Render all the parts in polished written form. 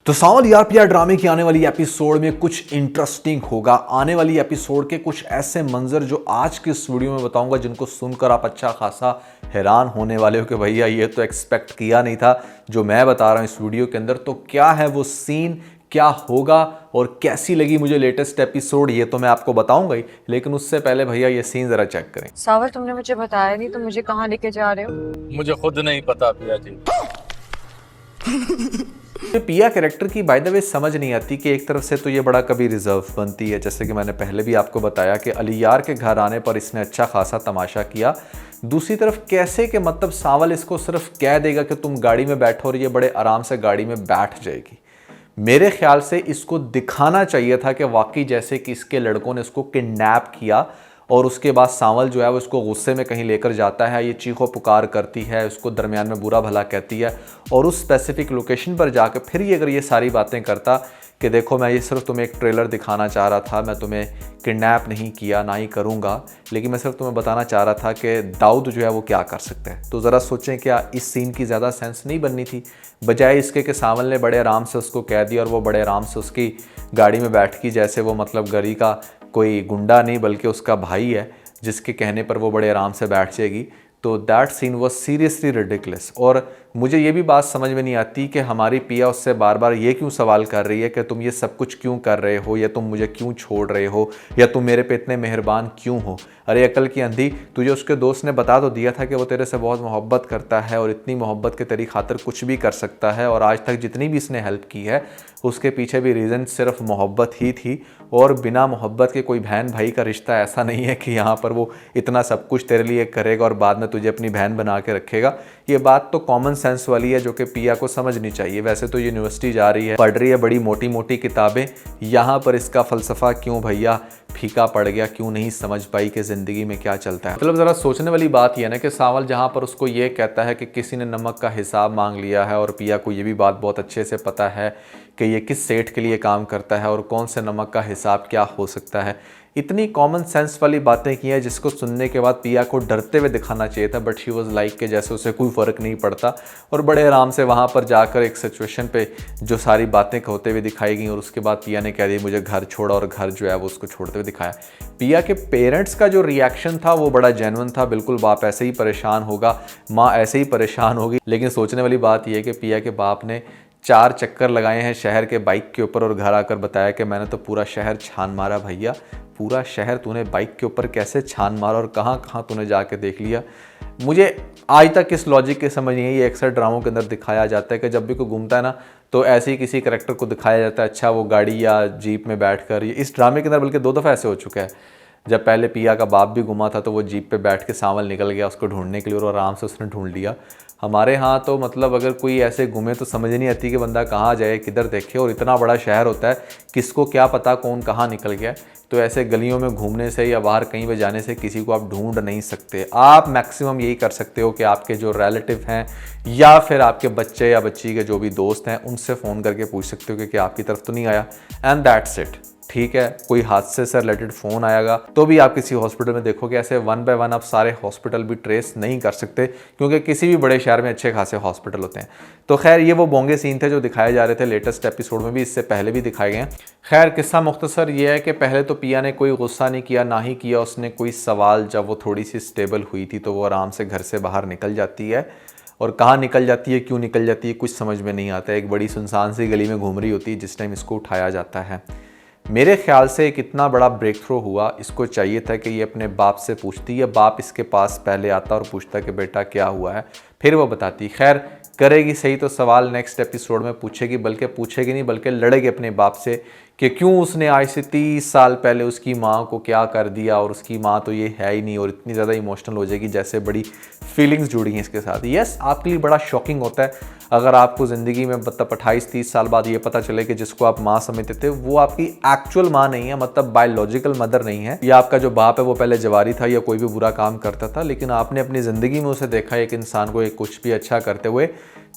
तो सावन यार ड्रामे की आने वाली एपिसोड में कुछ इंटरेस्टिंग होगा। आने वाली एपिसोड के कुछ ऐसे मंजर जो आज की इस वीडियो में बताऊंगा जिनको सुनकर आप अच्छा खासा हैरान होने वाले हो कि भैया ये तो एक्सपेक्ट किया नहीं था जो मैं बता रहा हूं इस वीडियो के अंदर। तो क्या है वो सीन, क्या होगा और कैसी लगी मुझे लेटेस्ट एपिसोड, ये तो मैं आपको बताऊंगा ही, लेकिन उससे पहले भैया ये सीन जरा चेक करें। सावर, तुमने मुझे बताया नहीं, तुम मुझे कहाँ लेके जा रहे हो? मुझे खुद नहीं पता पिया जी। पिया कैरेक्टर की बाय द वे समझ नहीं आती कि एक तरफ से तो ये बड़ा कभी रिजर्व बनती है, जैसे कि मैंने पहले भी आपको बताया कि अली यार के घर आने पर इसने अच्छा खासा तमाशा किया। दूसरी तरफ कैसे कि मतलब सावल इसको सिर्फ कह देगा कि तुम गाड़ी में बैठो और ये बड़े आराम से गाड़ी में बैठ जाएगी। मेरे ख्याल से इसको दिखाना चाहिए था कि वाकई जैसे कि इसके लड़कों ने इसको किडनैप किया और उसके बाद सांवल जो है वो इसको गुस्से में कहीं लेकर जाता है, ये चीखो पुकार करती है, उसको दरमियान में बुरा भला कहती है और उस स्पेसिफिक लोकेशन पर जाकर फिर ये अगर ये सारी बातें करता कि देखो मैं ये सिर्फ तुम्हें एक ट्रेलर दिखाना चाह रहा था, मैं तुम्हें किडनैप नहीं किया, ना ही करूँगा, लेकिन मैं सिर्फ तुम्हें बताना चाह रहा था कि दाऊद जो है वो क्या कर सकता है। तो ज़रा सोचें क्या इस सीन की ज़्यादा सेंस नहीं बननी थी, बजाय इसके कि सांवल ने बड़े आराम से उसको कह दिया और वो बड़े आराम से उसकी गाड़ी में बैठ की, जैसे वो मतलब गली का कोई गुंडा नहीं बल्कि उसका भाई है जिसके कहने पर वो बड़े आराम से बैठ जाएगी। तो that scene was seriously ridiculous. और मुझे ये भी बात समझ में नहीं आती कि हमारी पिया उससे बार बार ये क्यों सवाल कर रही है कि तुम ये सब कुछ क्यों कर रहे हो, या तुम मुझे क्यों छोड़ रहे हो, या तुम मेरे पे इतने मेहरबान क्यों हो। अरे अकल की अंधी, तुझे उसके दोस्त ने बता तो दिया था कि वो तेरे से बहुत मोहब्बत करता है और इतनी मोहब्बत के तेरी खातिर कुछ भी कर सकता है, और आज तक जितनी भी इसने हेल्प की है उसके पीछे भी रीज़न सिर्फ मोहब्बत ही थी। और बिना मोहब्बत के कोई बहन भाई का रिश्ता ऐसा नहीं है कि यहाँ पर वो इतना सब कुछ तेरे लिए करेगा और बाद में तुझे अपनी बहन बना के रखेगा। ये बात तो कॉमन सेंस वाली है जो कि पिया को समझनी चाहिए। वैसे तो यूनिवर्सिटी जा रही है, पढ़ रही है बड़ी मोटी मोटी किताबें, यहाँ पर इसका फ़लसफ़ा क्यों भैया फीका पड़ गया, क्यों नहीं समझ पाई कि ज़िंदगी में क्या चलता है। मतलब ज़रा सोचने वाली बात यह है ना कि सांवल जहाँ पर उसको ये कहता है कि किसी ने नमक का हिसाब मांग लिया है, और पिया को ये भी बात बहुत अच्छे से पता है कि ये किस सेठ के लिए काम करता है और कौन से नमक का हिसाब क्या हो सकता है। इतनी कॉमन सेंस वाली बातें की हैं जिसको सुनने के बाद पिया को डरते हुए दिखाना चाहिए था, बट शी वॉज लाइक के जैसे उसे कोई फ़र्क नहीं पड़ता और बड़े आराम से वहाँ पर जाकर एक सिचुएशन पे जो सारी बातें होते हुए दिखाई गई। और उसके बाद पिया ने कह दिया मुझे घर छोड़ा, और घर जो है वो उसको छोड़ते हुए दिखाया। पिया के पेरेंट्स का जो रिएक्शन था वो बड़ा जेन्युइन था। बिल्कुल बाप ऐसे ही परेशान होगा, माँ ऐसे ही परेशान होगी। लेकिन सोचने वाली बात यह है कि पिया के बाप ने 4 चक्कर लगाए हैं शहर के बाइक के ऊपर और घर आकर बताया कि मैंने तो पूरा शहर छान मारा। भैया पूरा शहर तूने बाइक के ऊपर कैसे छान मारा और कहाँ कहाँ तूने जाके देख लिया। मुझे आज तक इस लॉजिक की समझ नहीं है। ये अक्सर ड्रामों के अंदर दिखाया जाता है कि जब भी कोई घूमता है ना तो ऐसे ही किसी कैरेक्टर को दिखाया जाता है, अच्छा वो गाड़ी या जीप में बैठकर। इस ड्रामे के अंदर बल्कि 2 दफ़ा ऐसे हो चुका है। जब पहले पिया का बाप भी घुमा था तो वो जीप पे बैठ के सांवल निकल गया उसको ढूंढने के लिए और आराम से उसने ढूंढ लिया। हमारे यहाँ तो मतलब अगर कोई ऐसे घूमे तो समझ नहीं आती कि बंदा कहाँ जाए, किधर देखे, और इतना बड़ा शहर होता है किसको क्या पता कौन कहाँ निकल गया। तो ऐसे गलियों में घूमने से या बाहर कहीं पे जाने से किसी को आप ढूंढ नहीं सकते। आप मैक्सिमम यही कर सकते हो कि आपके जो रिलेटिव हैं या फिर आपके बच्चे या बच्ची के जो भी दोस्त हैं उनसे फ़ोन करके पूछ सकते हो कि आपकी तरफ तो नहीं आया, एंड दैट्स इट। ठीक है, कोई हादसे से रिलेटेड फ़ोन आएगा तो भी आप किसी हॉस्पिटल में देखोगे, ऐसे 1 बाय 1 आप सारे हॉस्पिटल भी ट्रेस नहीं कर सकते क्योंकि किसी भी बड़े शहर में अच्छे खासे हॉस्पिटल होते हैं। तो खैर ये वो बोंगे सीन थे जो दिखाए जा रहे थे लेटेस्ट एपिसोड में भी, इससे पहले भी दिखाए गए हैं। खैर किस्सा मुख्तसर ये है कि पहले तो पिया ने कोई गुस्सा नहीं किया, ना ही किया उसने कोई सवाल। जब वो थोड़ी सी स्टेबल हुई थी तो वो आराम से घर से बाहर निकल जाती है, और कहाँ निकल जाती है, क्यों निकल जाती है, कुछ समझ में नहीं आता। एक बड़ी सुनसान सी गली में घूम रही होती है जिस टाइम इसको उठाया जाता है। मेरे ख्याल से एक इतना बड़ा ब्रेक थ्रू हुआ, इसको चाहिए था कि ये अपने बाप से पूछती, या बाप इसके पास पहले आता और पूछता कि बेटा क्या हुआ है, फिर वो बताती। खैर करेगी सही तो सवाल नेक्स्ट एपिसोड में पूछेगी, बल्कि पूछेगी नहीं बल्कि लड़ेगी अपने बाप से कि क्यों उसने आज से 30 साल पहले उसकी माँ को क्या कर दिया, और उसकी माँ तो ये है ही नहीं, और इतनी ज़्यादा इमोशनल हो जाएगी जैसे बड़ी फीलिंग्स जुड़ी हैं इसके साथ। यस, आपके लिए बड़ा शॉकिंग होता है अगर आपको ज़िंदगी में मतलब 28-30 साल बाद ये पता चले कि जिसको आप माँ समझते थे वो आपकी एक्चुअल माँ नहीं है, मतलब बायोलॉजिकल मदर नहीं है, या आपका जो बाप है वो पहले जवारी था या कोई भी बुरा काम करता था, लेकिन आपने अपनी ज़िंदगी में उसे देखा एक इंसान को एक कुछ भी अच्छा करते हुए।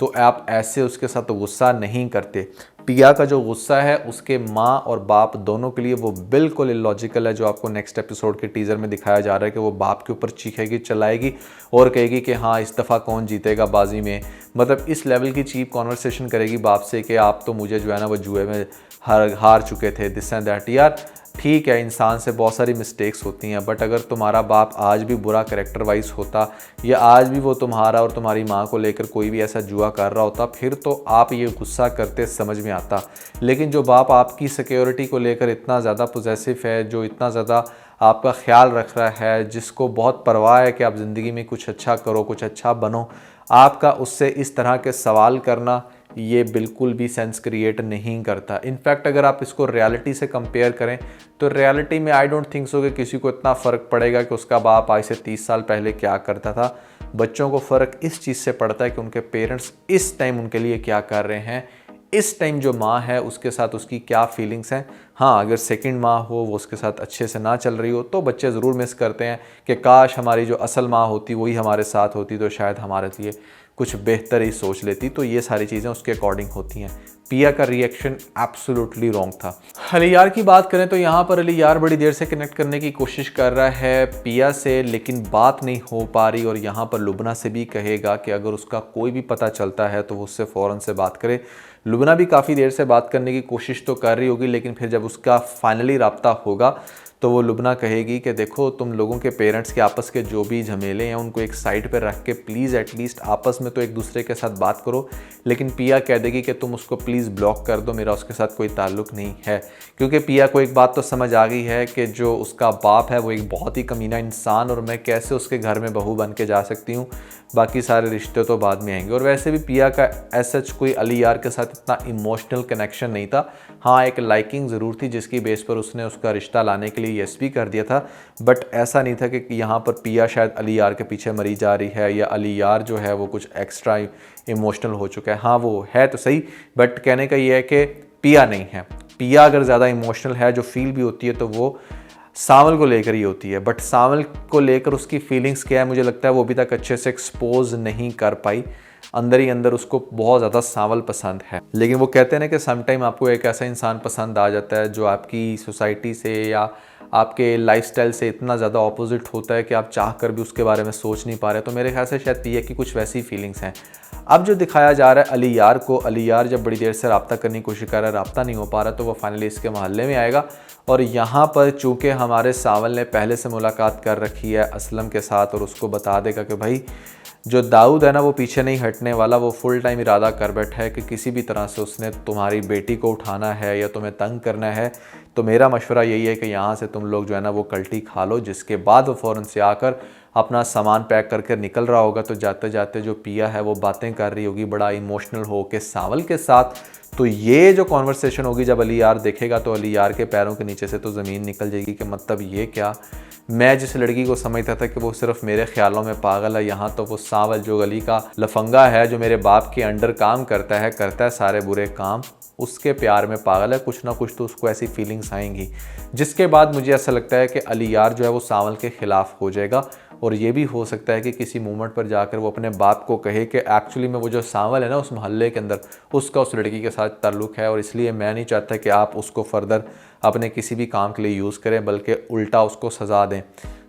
तो आप ऐसे उसके साथ गुस्सा नहीं करते। पिया का जो गुस्सा है उसके माँ और बाप दोनों के लिए वो बिल्कुल इलॉजिकल है, जो आपको नेक्स्ट एपिसोड के टीज़र में दिखाया जा रहा है कि वो बाप के ऊपर चीखेगी, चिल्लाएगी और कहेगी कि हाँ इस दफ़ा कौन जीतेगा बाजी में। मतलब इस लेवल की चीप कॉन्वर्सेशन करेगी बाप से कि आप तो मुझे जो है ना वो जुए में हार चुके थे, दिस एंड दैट। यार ठीक है, इंसान से बहुत सारी मिस्टेक्स होती हैं, बट अगर तुम्हारा बाप आज भी बुरा कैरेक्टर वाइज होता या आज भी वो तुम्हारा और तुम्हारी माँ को लेकर कोई भी ऐसा जुआ कर रहा होता, फिर तो आप ये गुस्सा करते, समझ में आता। लेकिन जो बाप आपकी सिक्योरिटी को लेकर इतना ज़्यादा पॉजेसिव है, जो इतना ज़्यादा आपका ख्याल रख रहा है, जिसको बहुत परवाह है कि आप ज़िंदगी में कुछ अच्छा करो, कुछ अच्छा बनो, आपका उससे इस तरह के सवाल करना ये बिल्कुल भी सेंस क्रिएट नहीं करता। इनफैक्ट अगर आप इसको रियलिटी से कंपेयर करें तो रियलिटी में आई डोंट थिंक सो कि किसी को इतना फ़र्क पड़ेगा कि उसका बाप आज से 30 साल पहले क्या करता था। बच्चों को फ़र्क इस चीज़ से पड़ता है कि उनके पेरेंट्स इस टाइम उनके लिए क्या कर रहे हैं, इस टाइम जो माँ है उसके साथ उसकी क्या फीलिंग्स हैं। हाँ, अगर सेकंड माँ हो वो उसके साथ अच्छे से ना चल रही हो तो बच्चे ज़रूर मिस करते हैं कि काश हमारी जो असल माँ होती वही हमारे साथ होती तो शायद हमारे लिए कुछ बेहतर ही सोच लेती। तो ये सारी चीज़ें उसके अकॉर्डिंग होती हैं। पिया का रिएक्शन एब्सोल्युटली रॉन्ग था। अलियार की बात करें तो यहाँ पर अलियार बड़ी देर से कनेक्ट करने की कोशिश कर रहा है पिया से, लेकिन बात नहीं हो पा रही। और यहाँ पर लुबना से भी कहेगा कि अगर उसका कोई भी पता चलता है तो वो उससे फ़ौरन से बात करे। लुबना भी काफ़ी देर से बात करने की कोशिश तो कर रही होगी, लेकिन फिर जब उसका फाइनली राब्ता होगा तो वो लुबना कहेगी कि देखो तुम लोगों के पेरेंट्स के आपस के जो भी झमेले हैं उनको एक साइड पर रख के प्लीज़ एटलीस्ट आपस में तो एक दूसरे के साथ बात करो। लेकिन पिया कह देगी कि तुम उसको प्लीज़ ब्लॉक कर दो, मेरा उसके साथ कोई ताल्लुक़ नहीं है। क्योंकि पिया को एक बात तो समझ आ गई है कि जो उसका बाप है वो एक बहुत ही कमीना इंसान, और मैं कैसे उसके घर में बहू बन के जा सकती हूँ, बाकी सारे रिश्ते तो बाद में आएंगे। और वैसे भी पिया का एसएच कोई अलियार के साथ इतना इमोशनल कनेक्शन नहीं था। हाँ, एक लाइकिंग ज़रूर थी जिसकी बेस पर उसने उसका रिश्ता लाने के लिए यस भी कर दिया था, बट ऐसा नहीं था कि यहाँ पर पिया शायद अलियार के पीछे मरी जा रही है या अलियार जो है वो कुछ एक्स्ट्रा इमोशनल हो चुका है। हाँ वो है तो सही, बट कहने का ये है कि पिया नहीं है। पिया अगर ज़्यादा इमोशनल है, जो फील भी होती है तो वो सांवल को लेकर ही होती है, बट सांवल को लेकर उसकी फीलिंग्स क्या है मुझे लगता है वो अभी तक अच्छे से एक्सपोज नहीं कर पाई। अंदर ही अंदर उसको बहुत ज़्यादा सांवल पसंद है। लेकिन वो कहते हैं ना कि समटाइम आपको एक ऐसा इंसान पसंद आ जाता है जो आपकी सोसाइटी से या आपके लाइफस्टाइल से इतना ज़्यादा ऑपोजिट होता है कि आप चाह कर भी उसके बारे में सोच नहीं पा रहे। तो मेरे ख्याल से शायद पिया की कुछ वैसी फीलिंग्स हैं। अब जो दिखाया जा रहा है अलियार को, अलियार जब बड़ी देर से रब्ता करने की कोशिश कर रहा है, रब्ता नहीं हो पा रहा, तो वो फाइनली इसके मोहल्ले में आएगा। और यहाँ पर चूँकि हमारे सांवल ने पहले से मुलाकात कर रखी है असलम के साथ, और उसको बता देगा कि भाई जो दाऊद है ना वो पीछे नहीं हटने वाला, वो फुल टाइम इरादा कर बैठा है कि किसी भी तरह से उसने तुम्हारी बेटी को उठाना है या तुम्हें तंग करना है। तो मेरा मशवरा यही है कि यहाँ से तुम लोग जो है ना वो कल्टी खा लो। जिसके बाद वो फ़ौरन से आकर अपना सामान पैक करके निकल रहा होगा। तो जाते जाते जो पिया है वो बातें कर रही होगी बड़ा इमोशनल हो के सांवल के साथ। तो ये जो कॉन्वर्सेशन होगी जब अलियार देखेगा तो अलियार के पैरों के नीचे से तो ज़मीन निकल जाएगी कि मतलब ये क्या, मैं जिस लड़की को समझता था कि वो सिर्फ मेरे ख्यालों में पागल है, यहाँ तो वो सांवल जो गली का लफंगा है, जो मेरे बाप के अंडर काम करता है सारे बुरे काम, उसके प्यार में पागल है। कुछ ना कुछ तो उसको ऐसी फीलिंग्स आएंगी, जिसके बाद मुझे ऐसा लगता है कि अलियार जो है वो सांवल के ख़िलाफ़ हो जाएगा। और ये भी हो सकता है कि किसी मोमेंट पर जाकर वो अपने बाप को कहे कि एक्चुअली में वो जो सांवल है ना उस मोहल्ले के अंदर उसका उस लड़की के साथ ताल्लुक़ है, और इसलिए मैं नहीं चाहता कि आप उसको फर्दर अपने किसी भी काम के लिए यूज़ करें, बल्कि उल्टा उसको सज़ा दें।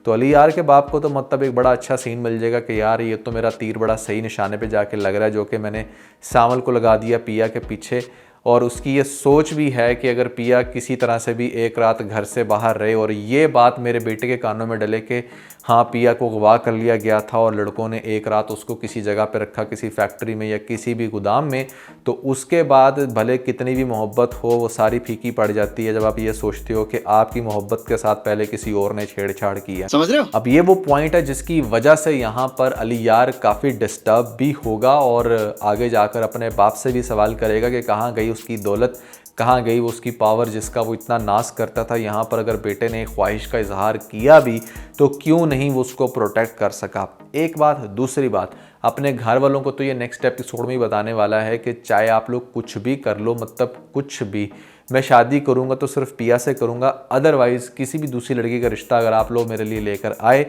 तो अलियार के बाप को तो मतलब एक बड़ा अच्छा सीन मिल जाएगा कि यार ये तो मेरा तीर बड़ा सही निशाने पे जाके लग रहा है, जो कि मैंने सांवल को लगा दिया पिया के पीछे। और उसकी ये सोच भी है कि अगर पिया किसी तरह से भी एक रात घर से बाहर रहे और ये बात मेरे बेटे के कानों में डले कि हाँ पिया को अगवा कर लिया गया था और लड़कों ने एक रात उसको किसी जगह पे रखा, किसी फैक्ट्री में या किसी भी गोदाम में, तो उसके बाद भले कितनी भी मोहब्बत हो वो सारी फीकी पड़ जाती है जब आप ये सोचते हो कि आपकी मोहब्बत के साथ पहले किसी और ने छेड़छाड़ की है। समझ रहे हो? अब ये वो पॉइंट है जिसकी वजह से यहाँ पर अलियार काफ़ी डिस्टर्ब भी होगा और आगे जाकर अपने बाप से भी सवाल करेगा कि कहाँ गई उसकी दौलत, कहाँ गई वो उसकी पावर जिसका वो इतना नाश करता था। यहाँ पर अगर बेटे ने ख्वाहिश का इजहार किया भी तो क्यों नहीं वो उसको प्रोटेक्ट कर सका। एक बात। दूसरी बात, अपने घर वालों को तो ये नेक्स्ट एपिसोड में ही बताने वाला है कि चाहे आप लोग कुछ भी कर लो, मतलब कुछ भी, मैं शादी करूँगा तो सिर्फ पिया से करूँगा, अदरवाइज़ किसी भी दूसरी लड़की का रिश्ता अगर आप लोग मेरे लिए लेकर आए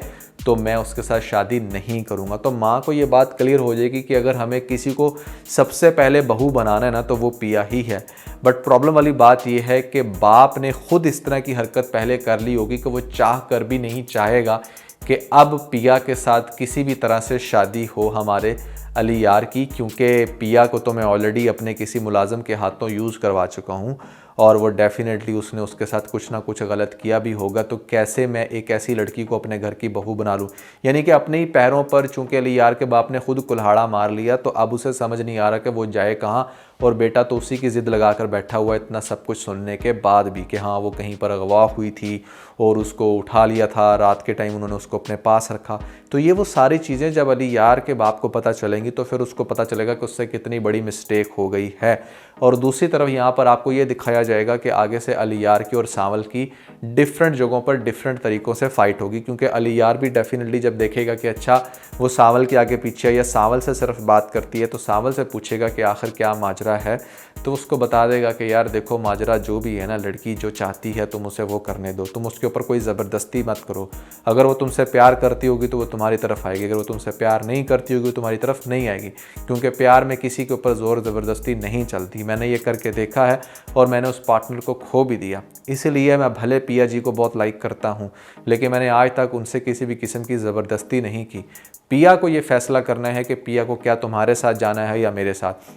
तो मैं उसके साथ शादी नहीं करूँगा। तो माँ को ये बात क्लियर हो जाएगी कि अगर हमें किसी को सबसे पहले बहू बनाना है ना तो वो पिया ही है। बट प्रॉब्लम वाली बात ये है कि बाप ने खुद इस तरह की हरकत पहले कर ली होगी कि वो चाह कर भी नहीं चाहेगा कि अब पिया के साथ किसी भी तरह से शादी हो हमारे अली यार की, क्योंकि पिया को तो मैं ऑलरेडी अपने किसी मुलाजिम के हाथों यूज़ करवा चुका हूँ और वो डेफिनेटली उसने उसके साथ कुछ ना कुछ गलत किया भी होगा। तो कैसे मैं एक ऐसी लड़की को अपने घर की बहू बना लूँ, यानी कि अपने ही पैरों पर, चूँकि अली यार के बाप ने खुद कुल्हाड़ा मार लिया तो अब उसे समझ नहीं आ रहा कि वो जाए कहाँ, और बेटा तो उसी की ज़िद लगा कर बैठा हुआ है इतना सब कुछ सुनने के बाद भी कि हाँ वो कहीं पर अगवा हुई थी और उसको उठा लिया था, रात के टाइम उन्होंने उसको अपने पास रखा। तो ये वो सारी चीज़ें जब अली यार के बाप को पता चलेंगी तो फिर उसको पता चलेगा कि उससे कितनी बड़ी मिस्टेक हो गई है। और दूसरी तरफ यहाँ पर आपको ये दिखाया जाएगा कि आगे से अली यार की और सांवल की डिफरेंट जगहों पर डिफरेंट तरीक़ों से फ़ाइट होगी, क्योंकि अली यार भी डेफिनेटली जब देखेगा कि अच्छा वो सांवल के आगे पीछे या सांवल से सिर्फ बात करती है तो सांवल से पूछेगा कि आखिर क्या माजरा है, तो उसको बता देगा कि यार देखो माजरा जो भी है ना, लड़की जो चाहती है तुम उसे वो करने दो, तुम उसके ऊपर कोई ज़बरदस्ती मत करो। अगर वो तुमसे प्यार करती होगी तो वो तुम्हारी तरफ आएगी, अगर वो तुमसे प्यार नहीं करती होगी तो तुम्हारी तरफ नहीं आएगी, क्योंकि प्यार में किसी के ऊपर ज़ोर ज़बरदस्ती नहीं चलती। मैंने ये करके देखा है और मैंने उस पार्टनर को खो भी दिया। इसीलिए मैं भले पिया जी को बहुत लाइक करता हूँ लेकिन मैंने आज तक उनसे किसी भी किस्म की ज़बरदस्ती नहीं की। पिया को ये फैसला करना है कि पिया को क्या तुम्हारे साथ जाना है या मेरे साथ।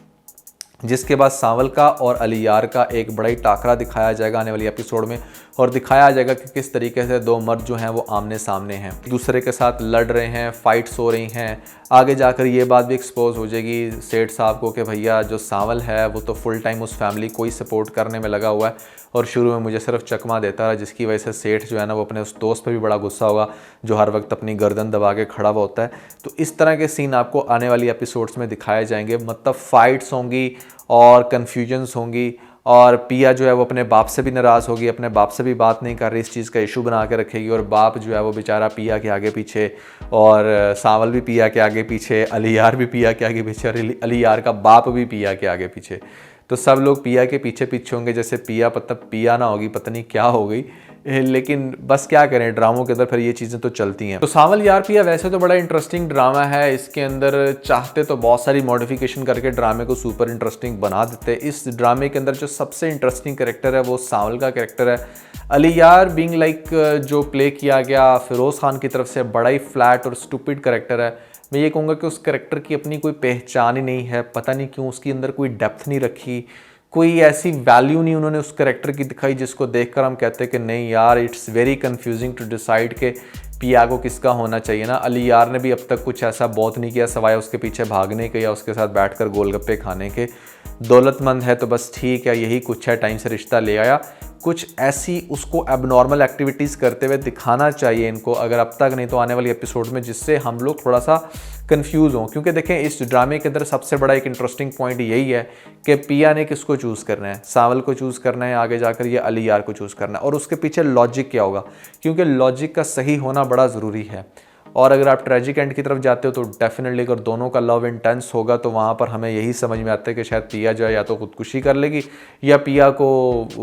जिसके बाद सांवल का और अली यार का एक बड़ा ही टाकरा दिखाया जाएगा आने वाली एपिसोड में, और दिखाया जाएगा कि किस तरीके से दो मर्द जो हैं वो आमने सामने हैं, एक दूसरे के साथ लड़ रहे हैं, फाइट्स हो रही हैं। आगे जाकर ये बात भी एक्सपोज हो जाएगी सेठ साहब को कि भैया जो सांवल है वो तो फुल टाइम उस फैमिली को ही सपोर्ट करने में लगा हुआ है और शुरू में मुझे सिर्फ चकमा देता रहा, जिसकी वजह से सेठ जो है ना वो अपने उस दोस्त पर भी बड़ा गुस्सा होगा जो हर वक्त अपनी गर्दन दबा के खड़ा हुआ होता है। तो इस तरह के सीन आपको आने वाली एपिसोड्स में दिखाए जाएंगे, मतलब फ़ाइट्स होंगी और कन्फ्यूजन्स होंगी, और पिया जो है वो अपने बाप से भी नाराज़ होगी, अपने बाप से भी बात नहीं कर रही, इस चीज़ का इशू बना के रखेगी, और बाप जो है वो बेचारा पिया के आगे पीछे, और सांवल भी पिया के आगे पीछे, अली यार भी पिया के आगे पीछे, और अली यार का बाप भी पिया के आगे पीछे। तो सब लोग पिया के पीछे पीछे होंगे, जैसे पिया मतलब पिया ना होगी, पता नहीं क्या हो गई, लेकिन बस क्या करें, ड्रामों के अंदर फिर ये चीज़ें तो चलती हैं। तो सांवल यार पिया वैसे तो बड़ा इंटरेस्टिंग ड्रामा है, इसके अंदर चाहते तो बहुत सारी मॉडिफिकेशन करके ड्रामे को सुपर इंटरेस्टिंग बना देते। इस ड्रामे के अंदर जो सबसे इंटरेस्टिंग कैरेक्टर है वो सांवल का कैरेक्टर है। अली यार बीइंग लाइक जो प्ले किया गया फिरोज़ खान की तरफ से, बड़ा ही फ्लैट और स्टूपिड कैरेक्टर है। मैं ये कहूँगा कि उस कैरेक्टर की अपनी कोई पहचान ही नहीं है, पता नहीं क्यों उसके अंदर कोई डेप्थ नहीं रखी, कोई ऐसी वैल्यू नहीं उन्होंने उस कैरेक्टर की दिखाई जिसको देखकर हम कहते हैं कि नहीं यार it's very confusing to decide के पिया को किसका होना चाहिए ना। अली यार ने भी अब तक कुछ ऐसा बहुत नहीं किया सवाए उसके पीछे भागने के या उसके साथ बैठकर गोलगप्पे खाने के। दौलतमंद है तो बस ठीक है, यही कुछ है, टाइम से रिश्ता ले आया। कुछ ऐसी उसको एबनॉर्मल एक्टिविटीज़ करते हुए दिखाना चाहिए इनको, अगर अब तक नहीं तो आने वाली एपिसोड में, जिससे हम लोग थोड़ा सा कंफ्यूज हों। क्योंकि देखें इस ड्रामे के अंदर सबसे बड़ा एक इंटरेस्टिंग पॉइंट यही है कि पिया ने किसको चूज़ करना है, सांवल को चूज़ करना है आगे जाकर, या अली यार को चूज़ करना है, और उसके पीछे लॉजिक क्या होगा, क्योंकि लॉजिक का सही होना बड़ा ज़रूरी है। और अगर आप ट्रेजिक एंड की तरफ जाते हो तो डेफिनेटली अगर दोनों का लव इंटेंस होगा तो वहाँ पर हमें यही समझ में आता है कि शायद पिया जो है या तो खुदकुशी कर लेगी या पिया को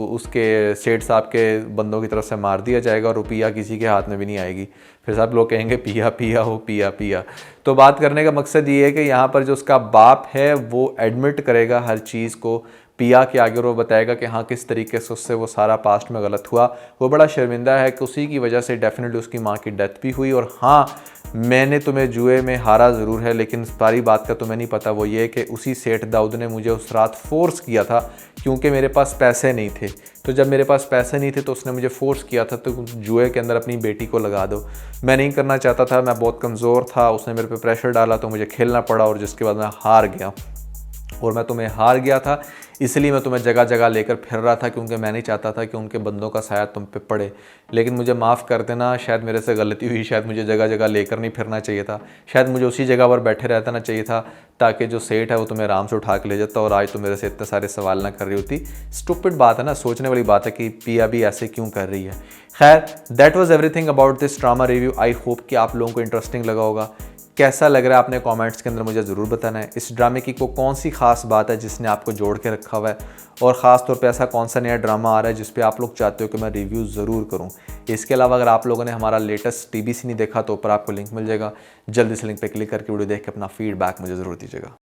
उसके सेठ साहब के बंदों की तरफ से मार दिया जाएगा और पिया किसी के हाथ में भी नहीं आएगी। फिर सब लोग कहेंगे पिया पिया हो पिया पिया। तो बात करने का मकसद ये है कि यहाँ पर जो उसका बाप है वो एडमिट करेगा हर चीज़ को पिया के आगे, और वो बताएगा कि हाँ किस तरीके से उससे वो सारा पास्ट में गलत हुआ। वो बड़ा शर्मिंदा है कि उसी की वजह से डेफिनेटली उसकी माँ की डेथ भी हुई। और हाँ, मैंने तुम्हें जुए में हारा ज़रूर है, लेकिन सारी बात का तुम्हें नहीं पता, वो ये कि उसी सेठ दाऊद ने मुझे उस रात फोर्स किया था, क्योंकि मेरे पास पैसे नहीं थे। तो जब मेरे पास पैसे नहीं थे तो उसने मुझे फोर्स किया था तो जुए के अंदर अपनी बेटी को लगा दो। मैं नहीं करना चाहता था, मैं बहुत कमज़ोर था, उसने मेरे पे प्रेशर डाला तो मुझे खेलना पड़ा, और जिसके बाद मैं हार गया। और मैं तुम्हें हार गया था, इसलिए मैं तुम्हें जगह जगह लेकर फिर रहा था, क्योंकि मैं नहीं चाहता था कि उनके बंदों का साया तुम पे पड़े। लेकिन मुझे माफ़ कर देना, शायद मेरे से गलती हुई, शायद मुझे जगह जगह लेकर नहीं फिरना चाहिए था, शायद मुझे उसी जगह पर बैठे रहना चाहिए था, ताकि जो सेठ है वो तुम्हें आराम से उठा के ले जाता और आज तुम मेरे से इतने सारे सवाल ना कर रही होती। स्टूपिड बात है ना, सोचने वाली बात है कि पिया भी ऐसे क्यों कर रही है। खैर, that was everything about this drama review. I hope कि आप लोगों को इंटरेस्टिंग लगा होगा। कैसा लग रहा है आपने कमेंट्स के अंदर मुझे ज़रूर बताना है। इस ड्रामे की कौन सी खास बात है जिसने आपको जोड़ के रखा हुआ है, और ख़ास तौर पे ऐसा कौन सा नया ड्रामा आ रहा है जिस पे आप लोग चाहते हो कि मैं रिव्यू ज़रूर करूं। इसके अलावा अगर आप लोगों ने हमारा लेटेस्ट TBC नहीं देखा तो ऊपर आपको लिंक मिल जाएगा, जल्दी से लिंक पे क्लिक करके वीडियो देख के अपना फीडबैक मुझे ज़रूर दीजिएगा।